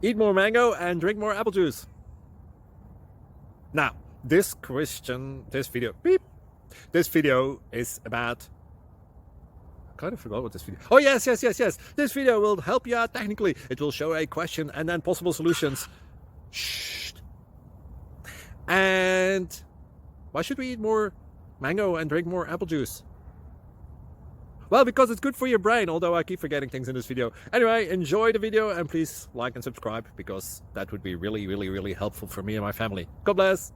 Eat more mango and drink more apple juice. Now, this video is about, I kind of forgot what this video, oh yes, this video will help you out technically. It will show a question and then possible solutions. Shh. And why should we eat more mango and drink more apple juice? Well, because it's good for your brain, although I keep forgetting things in this video. Anyway, enjoy the video and please like and subscribe, because that would be really helpful for me and my family. God bless!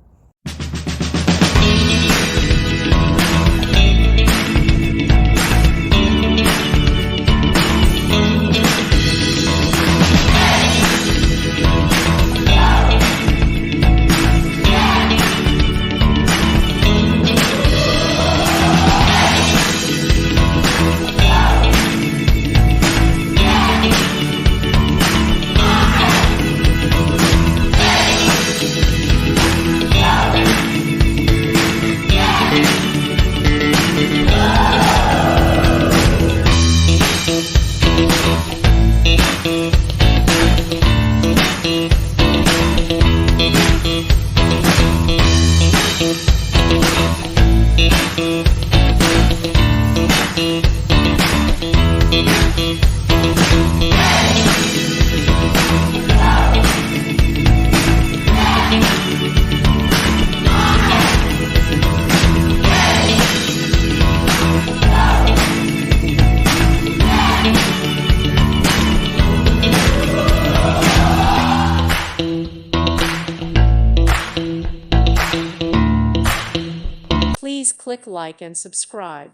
Please click like and subscribe.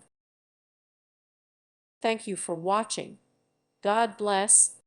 Thank you for watching. God bless.